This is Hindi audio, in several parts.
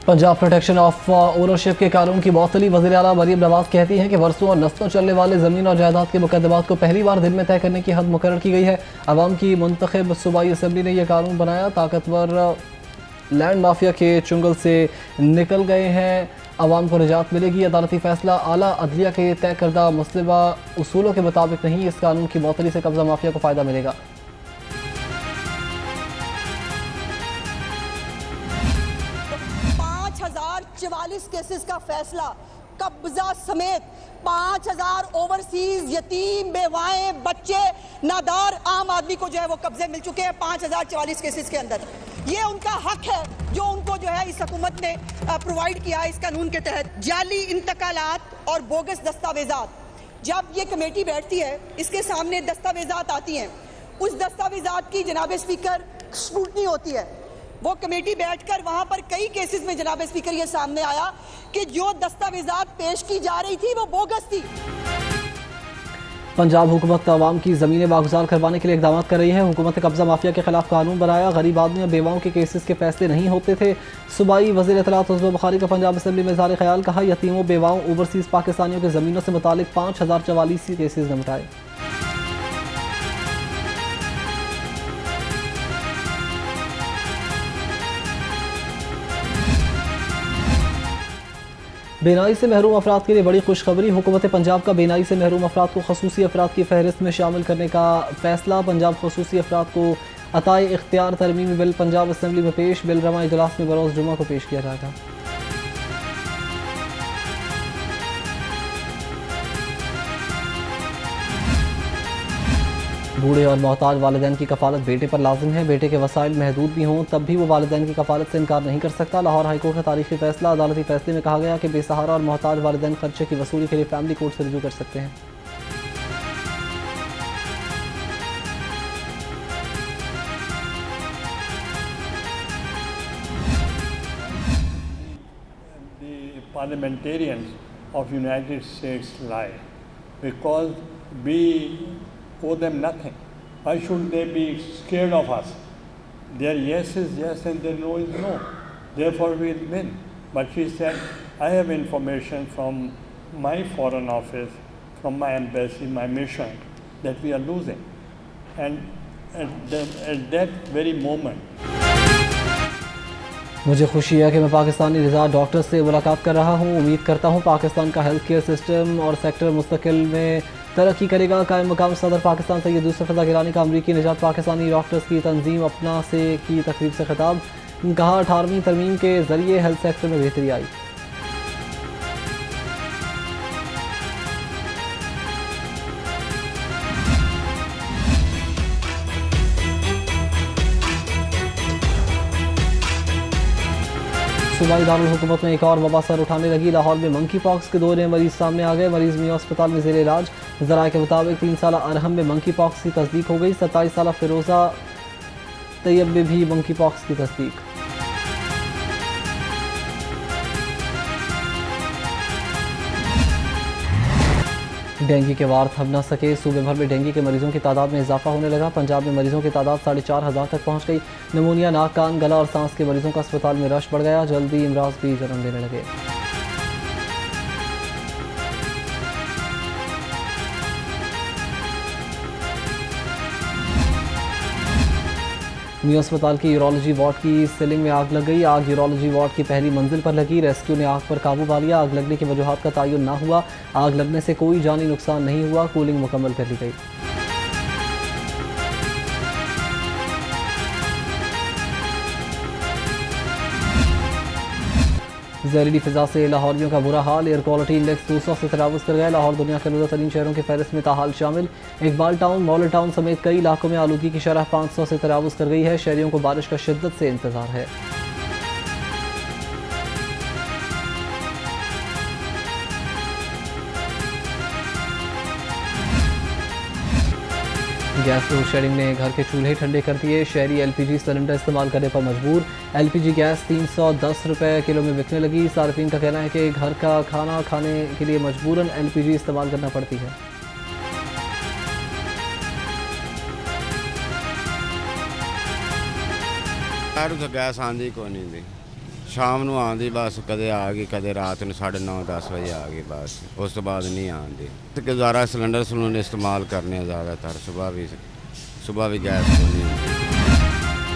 पंजाब प्रोटेक्शन ऑफ ओनरशिप के कानून की मअतली वज़ीर आला मरीम नवाज कहती हैं कि वर्षों और नस्लों चलने वाले ज़मीन और जायदाद के मुकदमात को पहली बार दिन में तय करने की हद मुकर्रर की गई है। अवाम की मुंतखब सूबाई असम्बली ने यह कानून बनाया। ताकतवर लैंड माफिया के चुंगल से निकल गए हैं, अवाम को निजात मिलेगी। अदालती फैसला आला अदलिया के तय करदा मुस्लिमा उसूलों के मुताबिक नहीं। इस कानून की मअतली से कब्जा माफिया को फ़ायदा मिलेगा। 5044 केसेस का फैसला, कब्जा समेत 5000 ओवरसीज यतीम, बेवाएं, बच्चे, नादार आम आदमी को जो है वो कब्जे मिल चुके हैं 5044 केसेस के अंदर। ये उनका हक है जो उनको जो है इस हुकूमत ने प्रोवाइड किया इस कानून के तहत। जाली इंतकालात और बोगस दस्तावेजात, जब ये कमेटी बैठती है इसके सामने दस्तावेजात आती हैं, उस दस्तावेजात की जनाब स्पीकर स्क्रूटनी होती है। वो कमेटी बैठकर वहां पर कई केसेस में जनाब स्पीकर ये सामने आया कि जो दस्तावेजात पेश की जा रही थी वो बोगस थी। पंजाब हुकूमत अवाम की ज़मीनें बागुजार करवाने के लिए इकदाम कर रही है। हुकूमत ने कब्जा माफिया के खिलाफ कानून बनाया। गरीब आदमी और बेवाओं के केसेस के फैसले नहीं होते थे। सूबाई वज़ीर इत्तलात उज़्मा बुखारी का पंजाब असम्बली में इज़हार ख्याल, कहा यतीमों, बेवाओं, ओवरसीज़ पाकिस्तानियों के ज़मीनों से मुतालिक 5044 केसेस निपटाए। बेनाई से महरूम अफराद के लिए बड़ी खुशखबरी। हुकूमत पंजाब का बेनाई से महरूम अफराद को खसूसी अफराद की फहरिस्त में शामिल करने का फैसला। पंजाब खसूसी अफराद को अताए इख्तियार तरमीमी बिल पंजाब असम्बली में पेश। बिल रमा इजलास में बरोज़ जुमा को पेश किया जाएगा। बूढ़े और मोहताज वालिदैन की कफालत बेटे पर लाजिम है। बेटे के वसाइल महदूद भी हों तब भी वो वालिदैन की कफालत से इनकार नहीं कर सकता। लाहौर हाईकोर्ट का तारीखी फैसला। अदालती फैसले में कहा गया कि बेसहारा और मोहताज वालिदैन खर्चे की वसूली के लिए फैमिली कोर्ट से रुजू कर सकते हैं। Parliamentarians of United States lie because we owe them nothing. Why should they be scared of us? Their yes is yes and their no is no. Therefore we will win. But she said, I have information from my foreign office, from my embassy, my mission, that we are losing. And at that very moment, मुझे खुशी है कि मैं पाकिस्तानी रिज़ा डॉक्टर से मुलाकात कर रहा हूँ। उम्मीद करता हूँ पाकिस्तान का हेल्थ केयर सिस्टम और सेक्टर मुस्तकिल में तरक्की करेगा। कायम मकाम सदर पाकिस्तान सैयद यूसुफ रज़ा गिलानी का अमरीकी निजात पाकिस्तानी डॉक्टर्स की तंजीम अपना से की तकरीब से खिताब, कहा 18वीं तरमीम के ज़रिए हेल्थ सेक्टर में बेहतरी आई। सूबाई दारुल हुकूमत में एक और वबा सर उठाने लगी। लाहौर में मंकी पॉक्स के 2 नए मरीज सामने आ गए। मरीज मियां अस्पताल में ज़ेर इलाज। ज़राए के मुताबिक 3 साल अरहम में मंकी पॉक्स की तस्दीक हो गई। 27 साल फिरोज़ा तैयब में भी मंकी पॉक्स की तस्दीक। डेंगू के वार थम न सके। सूबे भर में डेंगू के मरीजों की तादाद में इजाफा होने लगा। पंजाब में मरीजों की तादाद 4500 तक पहुंच गई। नमूनिया, नाक, कान, गला और सांस के मरीजों का अस्पताल में रश बढ़ गया। जल्दी इमराज भी जन्म लेने लगे। मियां अस्पताल की यूरोलॉजी वार्ड की सीलिंग में आग लग गई। आग यूरोलॉजी वार्ड की पहली मंजिल पर लगी। रेस्क्यू ने आग पर काबू पा लिया। आग लगने की वजूहात का तयन ना हुआ। आग लगने से कोई जानी नुकसान नहीं हुआ। कूलिंग मुकम्मल कर ली गई। जहरीली फिजा से लाहौरियों का बुरा हाल। एयर क्वालिटी इंडेक्स 200 से तजावुज़ कर गए। लाहौर दुनिया के आलूदा तरीन शहरों की फहरिस्त में ताहाल शामिल। इकबाल टाउन, मॉडल टाउन समेत कई इलाकों में आलूदगी की शरह 500 से तजावुज़ कर गई है। शहरियों को बारिश का शिद्दत से इंतजार है। गैस लोड शेडिंग ने घर के चूल्हे ठंडे कर दिए। शहरी LPG सिलेंडर इस्तेमाल करने पर मजबूर। LPG गैस 310 रुपये किलो में बिकने लगी। सार्फिन का कहना है कि घर का खाना खाने के लिए मजबूरन LPG इस्तेमाल करना पड़ती है। तो गैस आंदी को नहीं थी। ਸ਼ਾਮ ਨੂੰ ਆਉਂਦੀ ਬੱਸ, ਕਦੇ ਆ ਗਈ, ਕਦੇ ਰਾਤ ਨੂੰ 9:30 10 ਵਜੇ ਆ ਗਈ ਬੱਸ। ਉਸ ਤੋਂ ਬਾਅਦ ਨਹੀਂ ਆਉਂਦੀ। ਤੇ ਗੁਜ਼ਾਰਾ ਸਿਲੰਡਰ ਸਲੂਨ इस्तेमाल करने ज़्यादातर। सुबह भी गैस नहीं होती।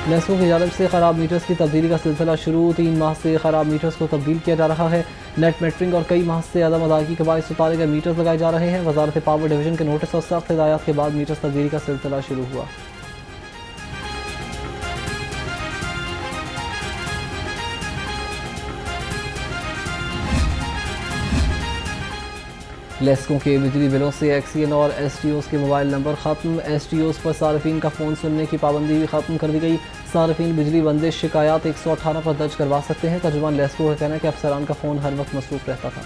लेस्को की जानब से ख़राब मीटर्स की तब्दीली का सिलसिला शुरू। 3 माह से ख़राब मीटर्स को तब्दील किया जा रहा है। नेट मीटरिंग और कई माह से अदम अदायगी के बायस उतारे गए मीटर्स लगाए जा रहे हैं। वजारत पावर डिवीज़न के नोटिस और सख्त हिदायत के बाद मीटर्स तब्दीली का सिलसिला शुरू हुआ। लेस्को के बिजली बिलों से एक्सीएन और एसटीओस के मोबाइल नंबर ख़त्म। एसटीओस पर सार्फिन का फ़ोन सुनने की पाबंदी भी ख़त्म कर दी गई। सार्फिन बिजली बंदिश शिकायत 118 पर दर्ज करवा सकते हैं। तर्जुमान लेस्को का कहना है कि अफसरान का फ़ोन हर वक्त मसरूफ़ रहता था।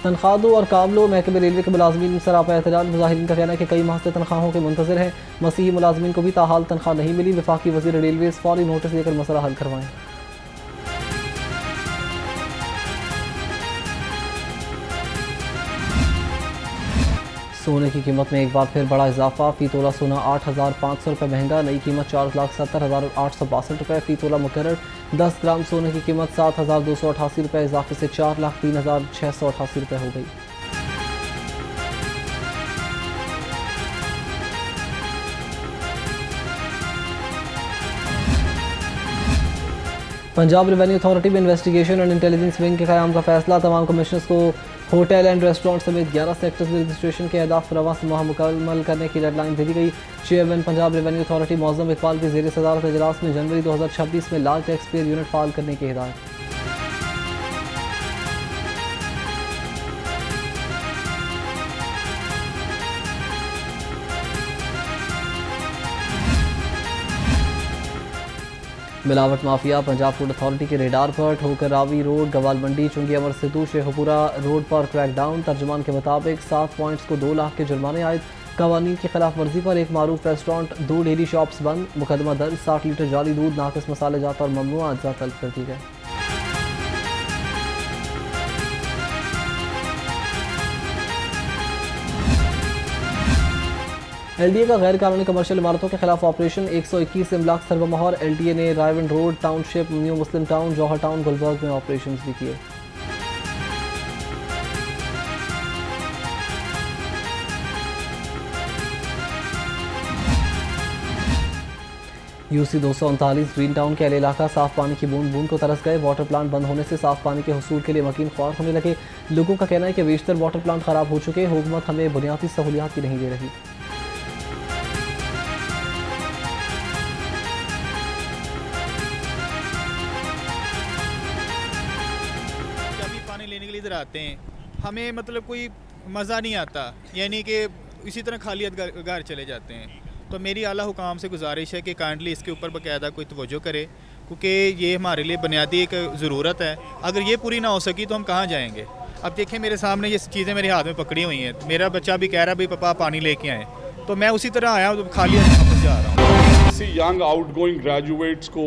तनख्वाह दो और काबलो। महकमे रेलवे के मुलाजमीन सरापा एहतजाज। मुजाहिरीन का कहना है कि कई माह से तनख्वाहों के मुंतज़िर हैं। मसीही मुलाजमीन को भी ताहाल तनख्वाह नहीं मिली। वफाकी वज़ीर रेलवे फौरी नोटिस देकर मसला हल करवाएं। सोने की कीमत में एक बार फिर बड़ा इजाफा। फ़ी तोला सोना 8,500 रुपये महंगा। नई कीमत 4,70,862 रुपये फ़ी तोला मुकर्रर। 10 ग्राम सोने की कीमत 7,288 रुपये इजाफे से 4,03,688 रुपये हो गई। पंजाब रेवेन्यू अथॉरिटी में इन्वेस्टिगेशन एंड इंटेलिजेंस विंग के क़याम का फैसला। तमाम कमिश्नर्स को होटल एंड रेस्टोरेंट समेत 11 सेक्टर्स में रजिस्ट्रेशन के अहदाफ रवा माह मुकम्मल करने की डेडलाइन दे दी गई। Chairman Punjab revenue authority Mauzam Iqbal की ज़ेर सदारत इजलास में जनवरी 2026 में लार्ज टैक्स पेयर यूनिट फाल करने की हिदायत। मिलावट माफिया पंजाब फूड अथॉरिटी के रेडार पर। ठोकर रावी रोड, गवाल मंडी, चुंगी अमर सेतु, शेखपुरा रोड पर क्रैकडाउन। तर्जुमान के मुताबिक 7 पॉइंट्स को 2 लाख के जुर्माने आयद। कवानीन की खिलाफ वर्जी पर एक मारूफ रेस्टोरेंट, 2 डेयरी शॉप्स बंद। मुकदमा दर्ज। 60 लीटर जाली दूध, नाकिस मसाले जात और ममनुआ अज्जा तलब कर दी गए। एलडीए का गैर कानूनी कमर्शियल इमारतों के खिलाफ ऑपरेशन। 121 से इमलाक सरबमहर। एलडीए ने रायवन रोड टाउनशिप, न्यू मुस्लिम टाउन, जौहर टाउन, गुलबर्ग में ऑपरेशन भी किए। यूसी 239 ग्रीन टाउन के अल इलाका साफ पानी की बूंद बूंद को तरस गए। वाटर प्लांट बंद होने से साफ पानी के हुसूल के लिए मकीन ख्वार होने लगे। लोगों का कहना है कि बेशतर वाटर प्लांट खराब हो चुके। हुकूमत हमें बुनियादी सहूलियात ही नहीं दे रही। लेने के लिए इधर आते हैं, हमें मतलब कोई मज़ा नहीं आता, यानी कि इसी तरह खालियत घर चले जाते हैं। तो मेरी आला हुकाम से गुजारिश है कि काइंडली इसके ऊपर बाकायदा कोई तवज्जो करे, क्योंकि ये हमारे लिए बुनियादी एक ज़रूरत है। अगर ये पूरी ना हो सकी तो हम कहाँ जाएंगे। अब देखें मेरे सामने ये चीज़ें मेरे हाथ में पकड़ी हुई हैं। मेरा बच्चा भी कह रहा है भाई पापा पानी लेके आए, तो मैं उसी तरह आया तो खालियत वापस जा रहा हूँ। किसी यंग आउटगोइंग ग्रेजुएट्स को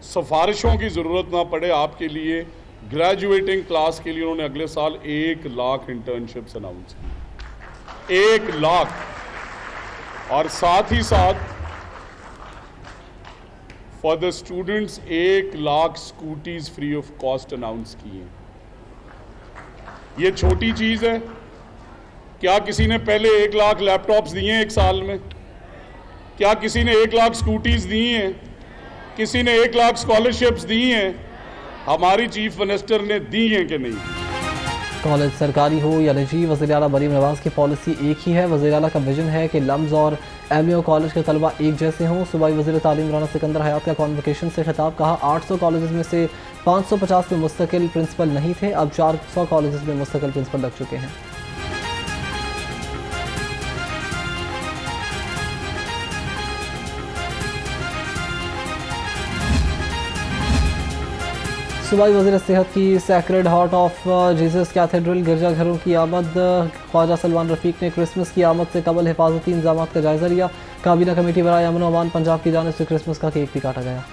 सिफारिशों की ज़रूरत ना पड़े, आपके लिए ग्रेजुएटिंग क्लास के लिए उन्होंने अगले साल 1 लाख इंटर्नशिप्स अनाउंस की। 1 लाख। और साथ ही साथ for the students 1 lakh scooties free of cost announce किए। ये छोटी चीज़ है क्या? किसी ने पहले 1 लाख लैपटॉप्स दिए हैं 1 साल में? क्या किसी ने 1 लाख स्कूटीज दी हैं? किसी ने 1 लाख स्कॉलरशिप्स दी हैं? हमारी चीफ मिनिस्टर ने दी हैं कि नहीं? कॉलेज सरकारी हो या निजी, वज़ीर आला मरीम नवाज की पॉलिसी एक ही है। वज़ीर आला का विजन है कि लम्स और एमएओ कॉलेज के तलबा एक जैसे हों। सूबाई वज़ीर तालीम राना सिकंदर हयात का कॉन्वोकेशन से खिताब। कहा 800 कॉलेज में से 550 में मुस्तकिल प्रिंसिपल नहीं थे, अब 400 कॉलेज में मुस्तकिल प्रिंसिपल लग चुके हैं। सूबाई वज़ीर सेहत की sacred heart of Jesus cathedral गिरजाघरों की आमद। ख्वाजा सलमान रफ़ीक ने क्रिसमस की आमद से कबल हिफाजती इंतजाम का जायज़ा लिया। काबीना कमेटी बराए अमन अमान पंजाब की जानिब से क्रिसमस का केक भी काटा गया।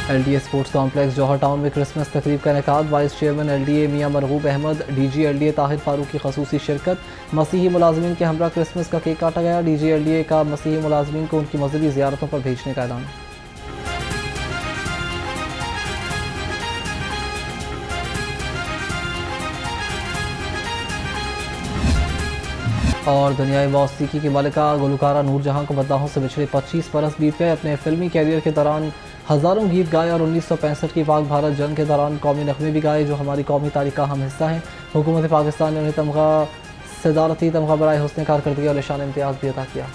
LDA स्पोर्ट्स कॉम्प्लेक्स जौहर टाउन में क्रिसमस तकरीब का इनेकाद। वाइस चेयरमैन LDA मियां मरगूब अहमद, DG LDA ताहिर फारूक की खसूसी शिरकत। मसीही मुलाजमीन के हमरा क्रिसमस का केक काटा गया। DG LDA का मसीही मुलाजमीन को उनकी मजहबी ज़ियारतों पर भेजने का ऐलान। और दुनियाई मौसीकी की मलिका गुलकारा नूरजहां को मद्दाहों से बिछड़े 25 बरस बीत गए। अपने फिल्मी कैरियर के दौरान हज़ारों गीत गाए और 1965 की पाक भारत जंग के दौरान कौमी नगमे भी गाए जो हमारी कौमी तारीख का अहम हिस्सा हैं। हुकूमत पाकिस्तान ने उन्हें तमगा सदारती तमगा बराए हुस्न कारकर्दगी और निशान इम्तियाज़ भी अता किया।